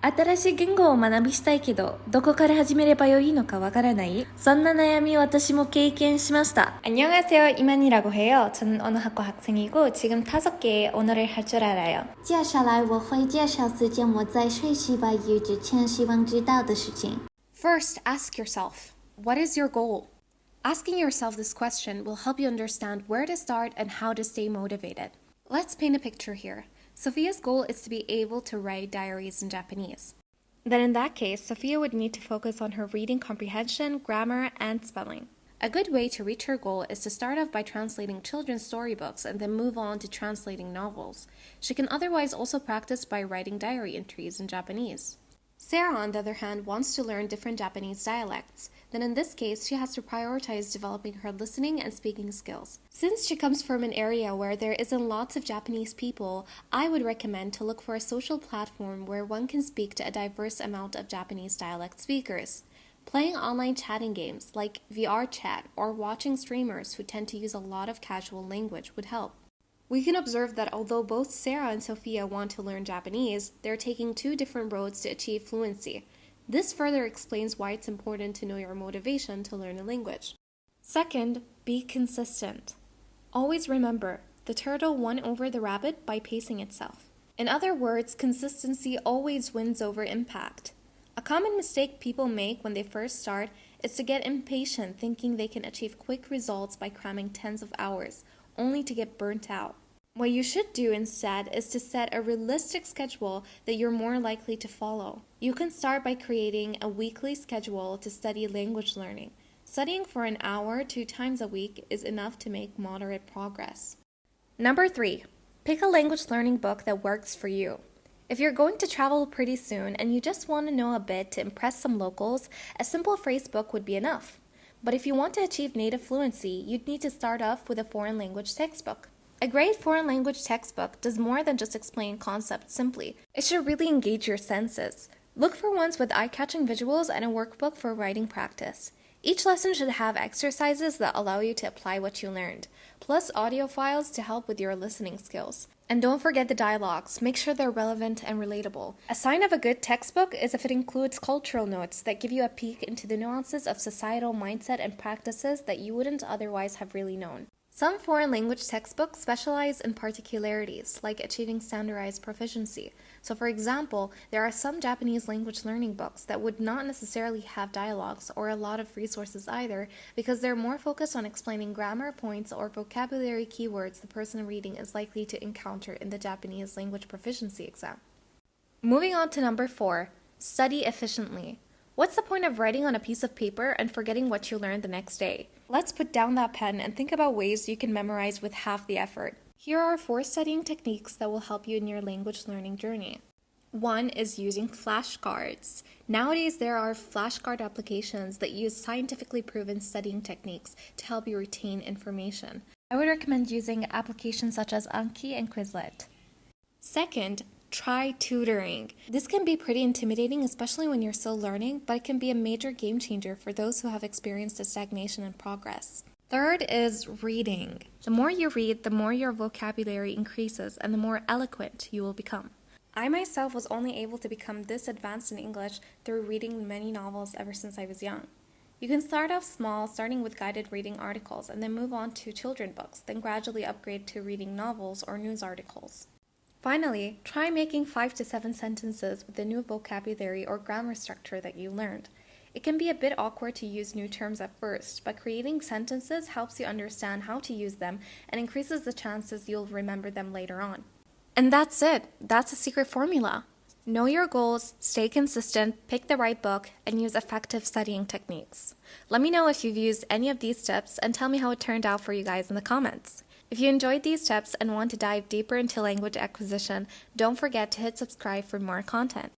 新しい言語を学びしたいけど、どこから始めればよいのかわからない？そんな悩み私も経験しました。안녕하세요, 이만이라고 해요. 저는 언어학과 학생이고 지금 5개의 언어를 할 줄 알아요. 接下来我会介绍4件我在学习外语之前希望知道的事情。 First, ask yourself, what is your goal? Asking yourself this question will help you understand where to start and how to stay motivated. Let's paint a picture here. Sophia's goal is to be able to write diaries in Japanese. Then in that case, Sophia would need to focus on her reading comprehension, grammar, and spelling. A good way to reach her goal is to start off by translating children's storybooks and then move on to translating novels. She can otherwise also practice by writing diary entries in Japanese. Sarah, on the other hand, wants to learn different Japanese dialects. Then in this case, she has to prioritize developing her listening and speaking skills. Since she comes from an area where there isn't lots of Japanese people, I would recommend to look for a social platform where one can speak to a diverse amount of Japanese dialect speakers. Playing online chatting games like VR chat or watching streamers who tend to use a lot of casual language would help. We can observe that although both Sarah and Sophia want to learn Japanese, they're taking 2 different roads to achieve fluency. This further explains why it's important to know your motivation to learn a language. Second, be consistent. Always remember, the turtle won over the rabbit by pacing itself. In other words, consistency always wins over impact. A common mistake people make when they first start is to get impatient thinking they can achieve quick results by cramming tens of hours, only to get burnt out. What you should do instead is to set a realistic schedule that you're more likely to follow. You can start by creating a weekly schedule to study language learning. Studying for an hour 2 times a week is enough to make moderate progress. Number 3, pick a language learning book that works for you. If you're going to travel pretty soon and you just want to know a bit to impress some locals, a simple phrase book would be enough. But if you want to achieve native fluency, you'd need to start off with a foreign language textbook. A great foreign language textbook does more than just explain concepts simply. It should really engage your senses. Look for ones with eye-catching visuals and a workbook for writing practice. Each lesson should have exercises that allow you to apply what you learned, plus audio files to help with your listening skills. And don't forget the dialogues. Make sure they're relevant and relatable. A sign of a good textbook is if it includes cultural notes that give you a peek into the nuances of societal mindset and practices that you wouldn't otherwise have really known. Some foreign language textbooks specialize in particularities, like achieving standardized proficiency. So for example, there are some Japanese language learning books that would not necessarily have dialogues or a lot of resources either, because they're more focused on explaining grammar points or vocabulary keywords the person reading is likely to encounter in the Japanese language proficiency exam. Moving on to number 4, study efficiently. What's the point of writing on a piece of paper and forgetting what you learned the next day? Let's put down that pen and think about ways you can memorize with half the effort. Here are 4 studying techniques that will help you in your language learning journey. 1 is using flashcards. Nowadays, there are flashcard applications that use scientifically proven studying techniques to help you retain information. I would recommend using applications such as Anki and Quizlet. Second, try tutoring. This can be pretty intimidating, especially when you're still learning, but it can be a major game changer for those who have experienced a stagnation in progress. Third is reading. The more you read, the more your vocabulary increases and the more eloquent you will become. I myself was only able to become this advanced in English through reading many novels ever since I was young. You can start off small, starting with guided reading articles, and then move on to children's books, then gradually upgrade to reading novels or news articles. Finally, try making 5 to 7 sentences with the new vocabulary or grammar structure that you learned. It can be a bit awkward to use new terms at first, but creating sentences helps you understand how to use them and increases the chances you'll remember them later on. And that's it. That's the secret formula. Know your goals, stay consistent, pick the right book, and use effective studying techniques. Let me know if you've used any of these tips and tell me how it turned out for you guys in the comments. If you enjoyed these tips and want to dive deeper into language acquisition, don't forget to hit subscribe for more content.